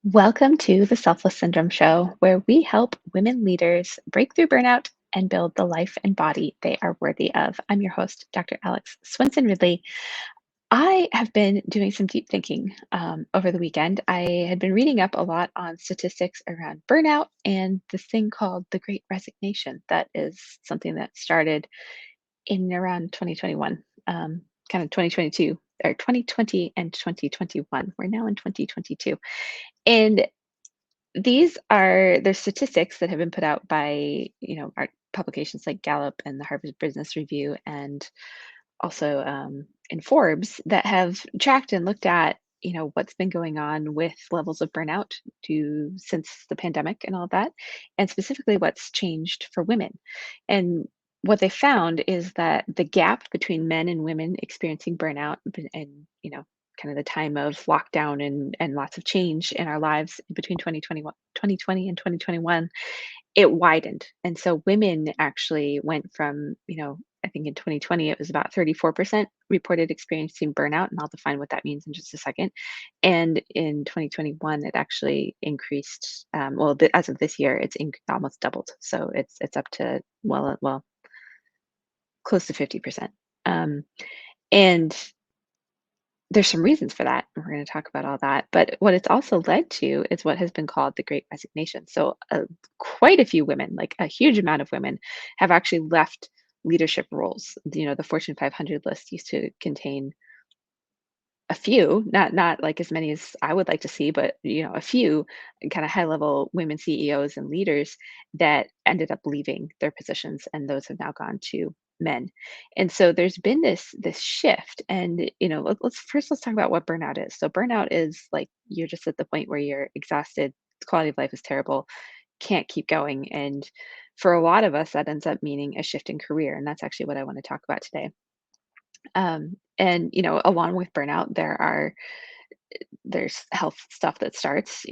Welcome to the Selfless Syndrome Show, where we help women leaders break through burnout and build the life and body they are worthy of. I'm your host, Dr. Alex Swinson Ridley. I have been doing some deep thinking over the weekend. I had been reading up a lot on statistics around burnout and this thing called the Great Resignation. That is something that started in around 2021, kind of 2022 or 2020 and 2021. We're now in 2022. And there's statistics that have been put out by, our publications like Gallup and the Harvard Business Review and also in Forbes that have tracked and looked at, what's been going on with levels of burnout since the pandemic and all of that, and specifically what's changed for women. And what they found is that the gap between men and women experiencing burnout and, kind of the time of lockdown and lots of change in our lives between 2020 and 2021, it widened. And so women actually went from, I think in 2020 it was about 34% reported experiencing burnout, and I'll define what that means in just a second. And in 2021, it actually increased. As of this year, almost doubled. So it's up to close to 50%. And there's some reasons for that. And we're going to talk about all that. But what it's also led to is what has been called the Great Resignation. So, quite a few women, like a huge amount of women, have actually left leadership roles. The Fortune 500 list used to contain a few, not like as many as I would like to see, but a few kind of high level women CEOs and leaders that ended up leaving their positions, and those have now gone to men. And so there's been this shift. And let's talk about what burnout is. So burnout is like you're just at the point where you're exhausted, quality of life is terrible, can't keep going. And for a lot of us, that ends up meaning a shift in career. And that's actually what I want to talk about today. And along with burnout, there's health stuff that starts.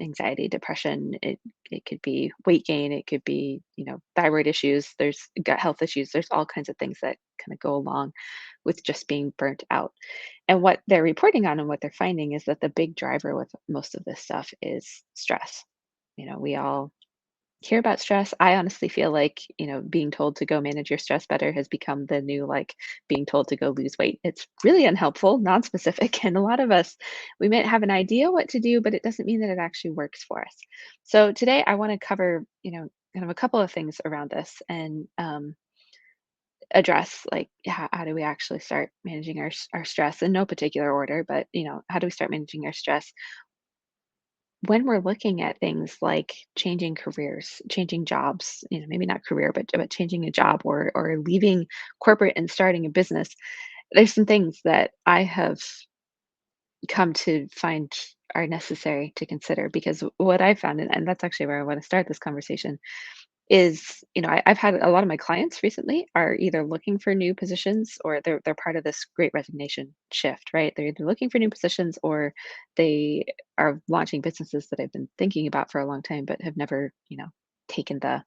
Anxiety, depression. It could be weight gain. It could be thyroid issues. There's gut health issues. There's all kinds of things that kind of go along with just being burnt out. And what they're reporting on and what they're finding is that the big driver with most of this stuff is stress. We all hear about stress. I honestly feel like, being told to go manage your stress better has become the new like being told to go lose weight. It's really unhelpful, non-specific, and a lot of us we might have an idea what to do, but it doesn't mean that it actually works for us. So today I want to cover, kind of a couple of things around this and address like how do we actually start managing our stress in no particular order, but how do we start managing our stress when we're looking at things like changing careers, changing jobs, maybe not career, but changing a job or leaving corporate and starting a business. There's some things that I have come to find are necessary to consider because what I found, and that's actually where I want to start this conversation, is I've had a lot of my clients recently are either looking for new positions or they're part of this great resignation shift, right? They're either looking for new positions or they are launching businesses that I've been thinking about for a long time but have never taken the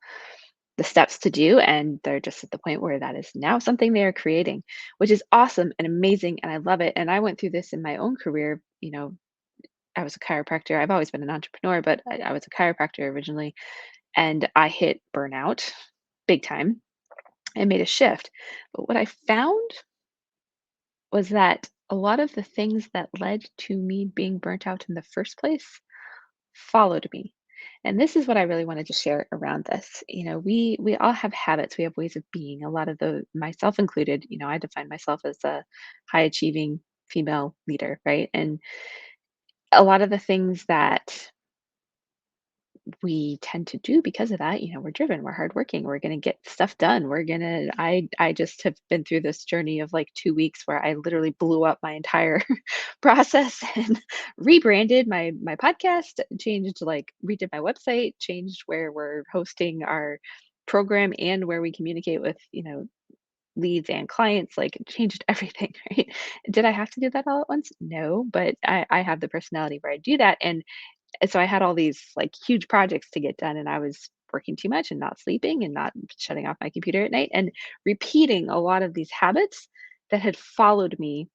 steps to do, and they're just at the point where that is now something they are creating, which is awesome and amazing, and I love it. And I went through this in my own career. I was a chiropractor. I've always been an entrepreneur, but I was a chiropractor originally, and I hit burnout big time and made a shift. But what I found was that a lot of the things that led to me being burnt out in the first place followed me. And this is what I really wanted to share around this. We all have habits, we have ways of being. A lot of the myself included, I define myself as a high achieving female leader, right? And a lot of the things that we tend to do because of that, we're driven, we're hardworking, we're going to get stuff done. I just have been through this journey of like 2 weeks where I literally blew up my entire process and rebranded my podcast, changed, like redid my website, changed where we're hosting our program and where we communicate with, leads and clients, like changed everything, right? Did I have to do that all at once? No, but I have the personality where I do that. And so I had all these like huge projects to get done, and I was working too much and not sleeping and not shutting off my computer at night and repeating a lot of these habits that had followed me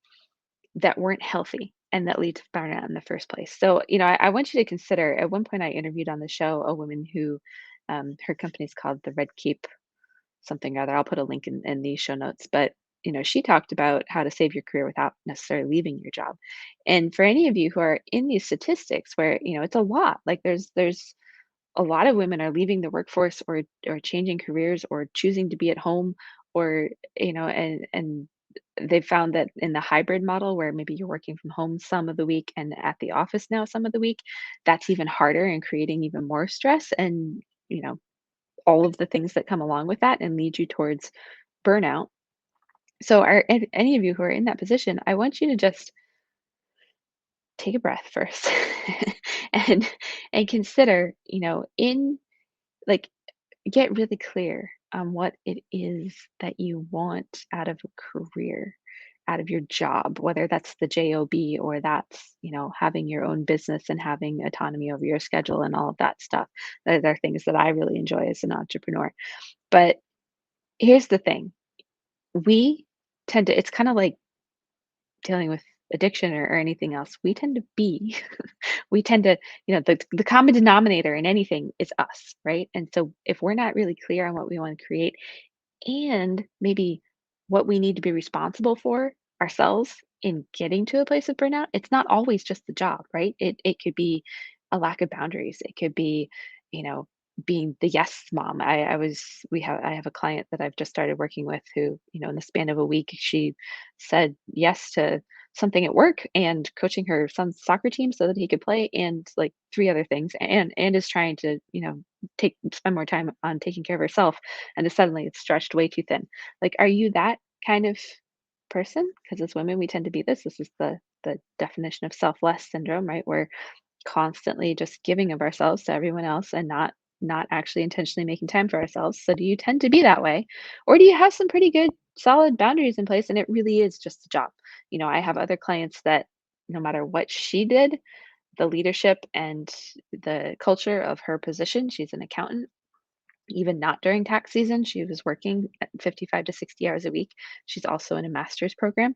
that weren't healthy. and that lead to burnout in the first place. So, I want you to consider, at one point I interviewed on the show a woman who, her company's called the Red Keep something or other. I'll put a link in the show notes. But, she talked about how to save your career without necessarily leaving your job. And for any of you who are in these statistics where, it's a lot, like there's a lot of women are leaving the workforce or changing careers or choosing to be at home or, and they've found that in the hybrid model where maybe you're working from home some of the week and at the office now some of the week, that's even harder and creating even more stress and, all of the things that come along with that and lead you towards burnout. So, are any of you who are in that position, I want you to just take a breath first and consider, in like get really clear on what it is that you want out of a career, out of your job, whether that's the job or that's, having your own business and having autonomy over your schedule and all of that stuff. Those are things that I really enjoy as an entrepreneur. But here's the thing, we tend to, it's kind of like dealing with addiction or anything else. We tend to be, we tend to, the common denominator in anything is us, right? And so if we're not really clear on what we want to create, and maybe what we need to be responsible for ourselves in getting to a place of burnout. It's not always just the job, right? It could be a lack of boundaries. It could be, you know, being the yes mom. I have a client that I've just started working with who, in the span of a week, she said yes to something at work and coaching her son's soccer team so that he could play and like three other things and is trying to, take spend more time on taking care of herself and then suddenly it's stretched way too thin. Like, are you that kind of person? Because as women, we tend to be this. This is the definition of selfless syndrome, right? We're constantly just giving of ourselves to everyone else and not actually intentionally making time for ourselves. So do you tend to be that way? Or do you have some pretty good solid boundaries in place and it really is just a job? I have other clients that no matter what she did, the leadership and the culture of her position, she's an accountant, even not during tax season. She was working at 55 to 60 hours a week. She's also in a master's program,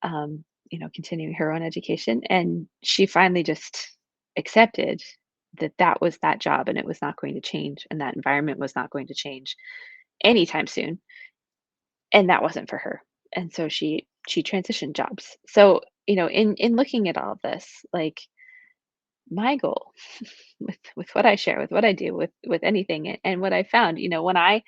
continuing her own education. And she finally just accepted that that was that job and it was not going to change and that environment was not going to change anytime soon. And that wasn't for her. And so she transitioned jobs. So, in looking at all of this, like my goal with what I share, with what I do, with anything, and what I found, when I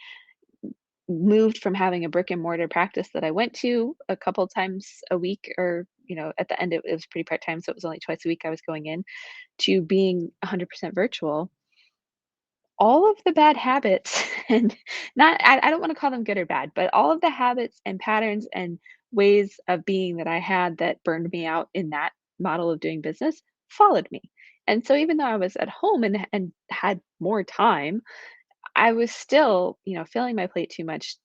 moved from having a brick and mortar practice that I went to a couple times a week, or at the end it was pretty part time, so it was only twice a week I was going in, to being 100% virtual. All of the bad habits and not I don't want to call them good or bad, but all of the habits and patterns and ways of being that I had that burned me out in that model of doing business followed me. And so even though I was at home and had more time, I was still, filling my plate too much,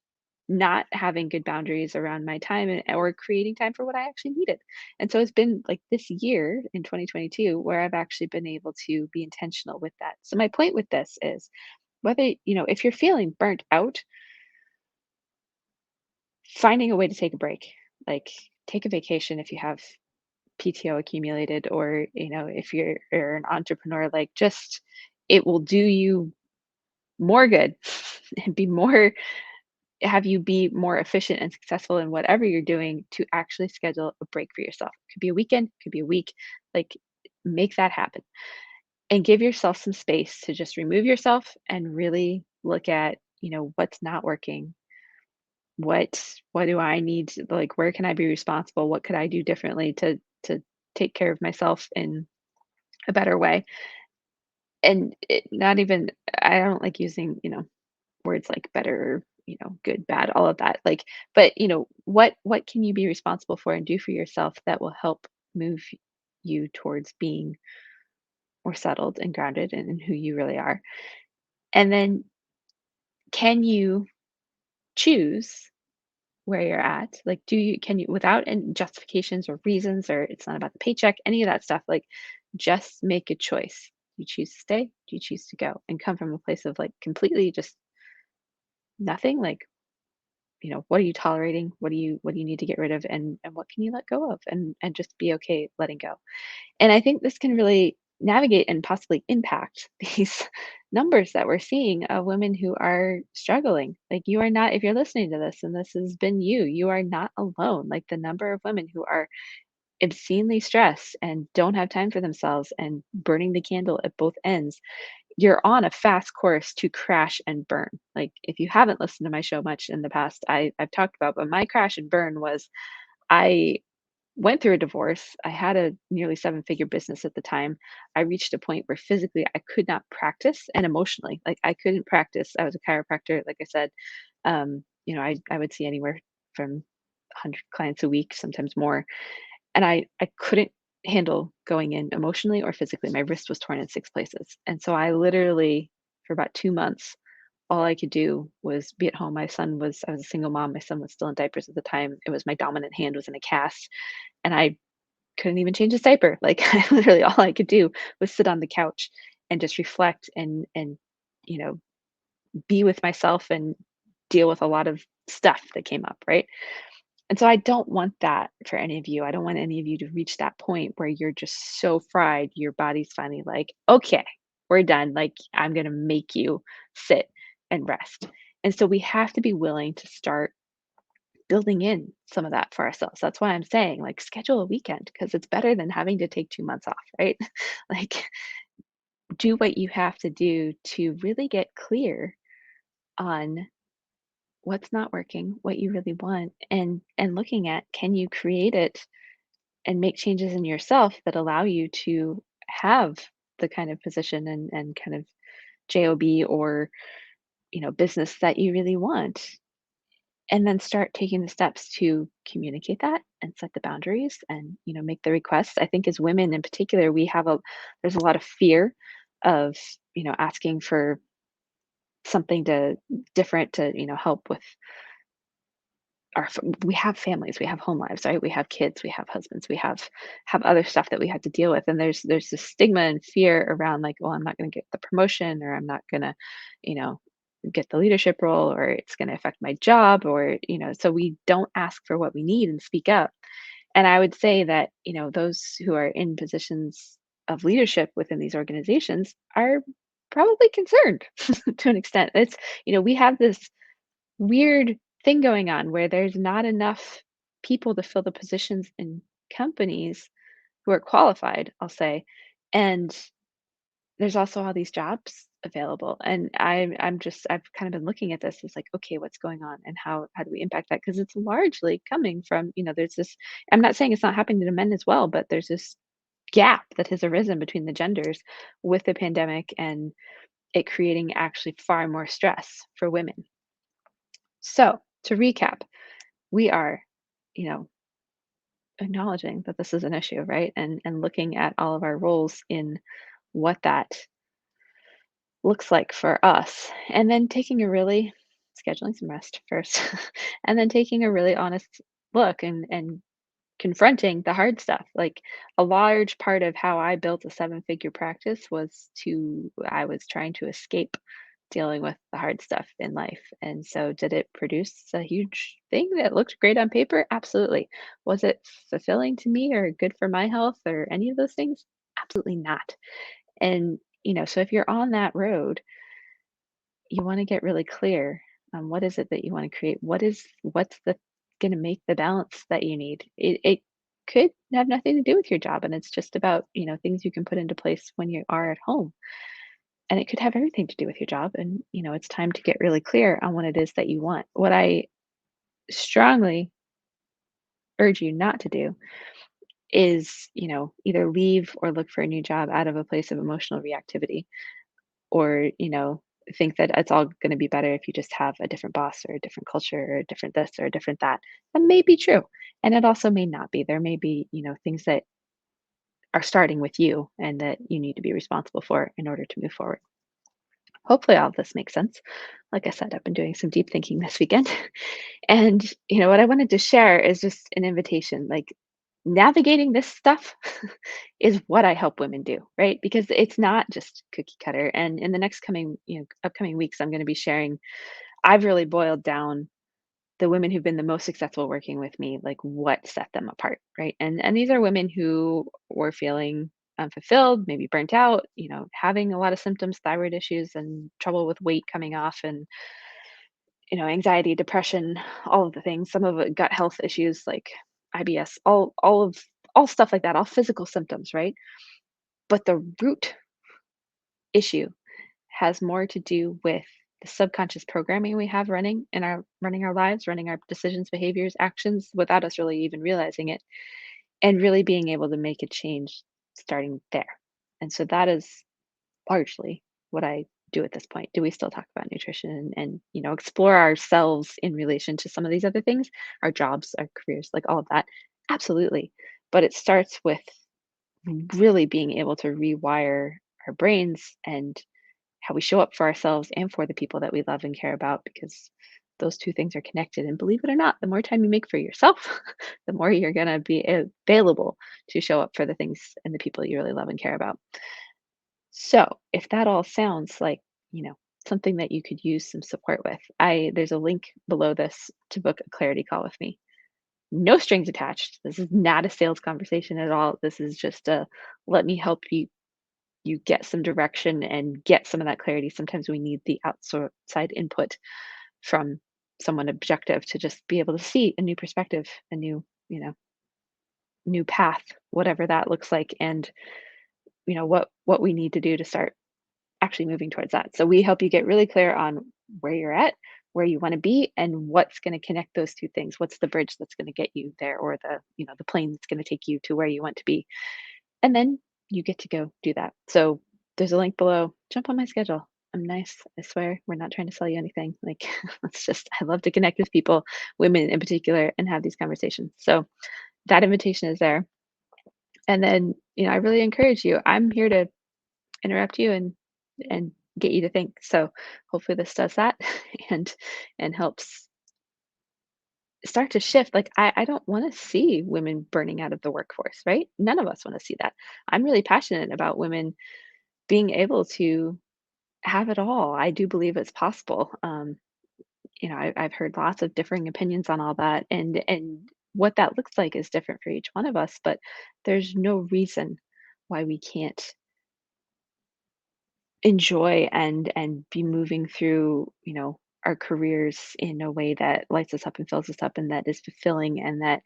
not having good boundaries around my time or creating time for what I actually needed. And so it's been like this year in 2022 where I've actually been able to be intentional with that. So my point with this is whether, if you're feeling burnt out, finding a way to take a break, like take a vacation if you have PTO accumulated, or, if you're an entrepreneur, like just it will do you more good and be more have you be more efficient and successful in whatever you're doing to actually schedule a break for yourself. Could be a weekend, could be a week, like make that happen and give yourself some space to just remove yourself and really look at, what's not working. What do I need to, like where can I be responsible? What could I do differently to take care of myself in a better way? And not even I don't like using, words like better, good, bad, all of that. Like, but what can you be responsible for and do for yourself that will help move you towards being more settled and grounded in who you really are? And then can you choose where you're at? Like, can you without any justifications or reasons, or it's not about the paycheck, any of that stuff, like just make a choice. Do you choose to stay? Do you choose to go? And come from a place of like completely just nothing, like what are you tolerating? What do you need to get rid of, and what can you let go of, and just be okay letting go. And I think this can really navigate and possibly impact these numbers that we're seeing of women who are struggling. Like, you are not, if you're listening to this and this has been you, you are not alone. Like, the number of women who are obscenely stressed and don't have time for themselves and burning the candle at both ends, you're on a fast course to crash and burn. Like, if you haven't listened to my show much in the past, I've talked about, but my crash and burn was, I went through a divorce. I had a nearly seven-figure business at the time. I reached a point where physically I could not practice, and emotionally, like, I couldn't practice. I was a chiropractor, like I said. I would see anywhere from 100 clients a week, sometimes more, and I couldn't handle going in emotionally or physically. My wrist was torn in 6 places, and so I literally, for about 2 months, all I could do was be at home. I was a single mom, my son was still in diapers at the time. It was my dominant hand was in a cast, and I couldn't even change his diaper. Like, I literally, all I could do was sit on the couch and just reflect and, you know, be with myself and deal with a lot of stuff that came up, right? And so I don't want that for any of you. I don't want any of you to reach that point where you're just so fried, your body's finally like, "Okay, we're done. Like, I'm gonna make you sit and rest." And so we have to be willing to start building in some of that for ourselves. That's why I'm saying, like, schedule a weekend, because it's better than having to take 2 months off, right? Like, do what you have to do to really get clear on what's not working, what you really want, and looking at, can you create it and make changes in yourself that allow you to have the kind of position and kind of job or business that you really want, and then start taking the steps to communicate that and set the boundaries and make the requests. I think as women in particular, we have a there's a lot of fear of asking for something to different to help with we have families, we have home lives, right? We have kids, we have husbands, we have other stuff that we have to deal with, and there's this stigma and fear around, like, well, I'm not going to get the promotion, or I'm not going to, you know, get the leadership role, or it's going to affect my job, or so we don't ask for what we need and speak up. And I would say that those who are in positions of leadership within these organizations are probably concerned to an extent. We have this weird thing going on where there's not enough people to fill the positions in companies who are qualified, I'll say. And there's also all these jobs available. And I've kind of been looking at this as like, okay, what's going on and how do we impact that? Because it's largely coming from, there's this, I'm not saying it's not happening to men as well, but there's this gap that has arisen between the genders with the pandemic, and it creating actually far more stress for women. So to recap, we are, you know, acknowledging that this is an issue, right? And looking at all of our roles in what that looks like for us. And then taking a really scheduling some rest first. And then taking a really honest look and confronting the hard stuff. Like, a large part of how I built a seven-figure practice was I was trying to escape dealing with the hard stuff in life. And so, did it produce a huge thing that looked great on paper? Absolutely. Was it fulfilling to me or good for my health or any of those things? Absolutely not. And, so if you're on that road, you want to get really clear on what is it that you want to create. What's the going to make the balance that you need. It could have nothing to do with your job, and it's just about things you can put into place when you are at home. And it could have everything to do with your job, and it's time to get really clear on what it is that you want. What I strongly urge you not to do is either leave or look for a new job out of a place of emotional reactivity, or think that it's all going to be better if you just have a different boss or a different culture or a different this or a different that. That may be true, and it also may not be. There may be things that are starting with you and that you need to be responsible for in order to move forward. Hopefully all of this makes sense. Like I said, I've been doing some deep thinking this weekend. And what I wanted to share is just an invitation. Like, navigating this stuff is what I help women do, right? Because it's not just cookie cutter. And in the next upcoming weeks, I'm going to be sharing, I've really boiled down the women who've been the most successful working with me, like what set them apart, right? And these are women who were feeling unfulfilled, maybe burnt out, having a lot of symptoms, thyroid issues and trouble with weight coming off and anxiety, depression, all of the things, some of it gut health issues like IBS, all stuff like that, all physical symptoms, right? But the root issue has more to do with the subconscious programming we have running our lives, running our decisions, behaviors, actions without us really even realizing it, and really being able to make a change starting there. And so that is largely what I do at this point. Do we still talk about nutrition and explore ourselves in relation to some of these other things, our jobs, our careers, like all of that? Absolutely. But it starts with really being able to rewire our brains and how we show up for ourselves and for the people that we love and care about because those two things are connected. And believe it or not, the more time you make for yourself, the more you're going to be available to show up for the things and the people you really love and care about. So, if that all sounds like, you know, something that you could use some support with, there's a link below this to book a clarity call with me. No strings attached. This is not a sales conversation at all. This is just a let me help you get some direction and get some of that clarity. Sometimes we need the outside input from someone objective to just be able to see a new perspective, a new path, whatever that looks like, and what we need to do to start actually moving towards that. So we help you get really clear on where you're at, where you want to be, and what's going to connect those two things. What's the bridge that's going to get you there, or the plane that's going to take you to where you want to be, and then you get to go do that. So there's a link below. Jump on my schedule. I'm nice. I swear. We're not trying to sell you anything. Like, I love to connect with people, women in particular, and have these conversations. So that invitation is there. And then, I really encourage you. I'm here to interrupt you and get you to think. So hopefully this does that and helps start to shift. Like I don't want to see women burning out of the workforce, right? None of us want to see that. I'm really passionate about women being able to have it all. I do believe it's possible. I've heard lots of differing opinions on all that, and what that looks like is different for each one of us. But there's no reason why we can't enjoy and be moving through, our careers in a way that lights us up and fills us up and that is fulfilling and that,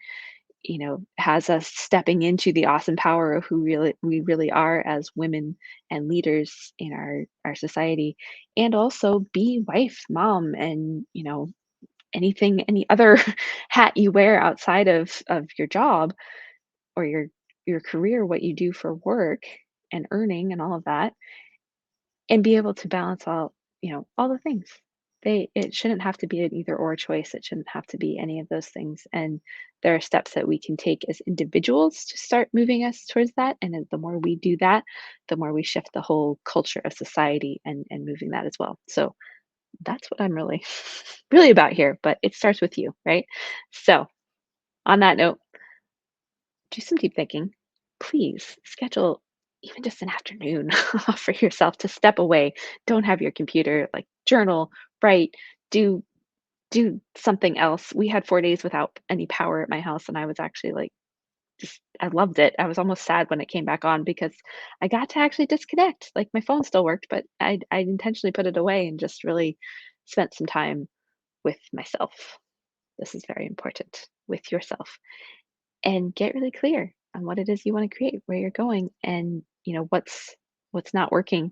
has us stepping into the awesome power of who we really are as women and leaders in our society, and also be wife, mom, and, any other hat you wear outside of your job or your career, what you do for work and earning and all of that, and be able to balance all the things. It shouldn't have to be an either or choice. It shouldn't have to be any of those things. And there are steps that we can take as individuals to start moving us towards that. And then the more we do that, the more we shift the whole culture of society and moving that as well. So that's what I'm really, really about here. But it starts with you, right? So on that note, do some deep thinking. Please schedule even just an afternoon for yourself to step away. Don't have your computer, like journal, write, do something else. We had 4 days without any power at my house and I was actually like just I loved it. I was almost sad when it came back on because I got to actually disconnect. Like my phone still worked, but I intentionally put it away and just really spent some time with myself. This is very important with yourself and get really clear on what it is you want to create, where you're going, and what's not working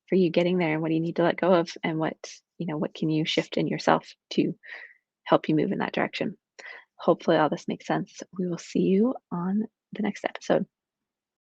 for you getting there, and what do you need to let go of, and what can you shift in yourself to help you move in that direction. Hopefully, all this makes sense. We will see you on the next episode.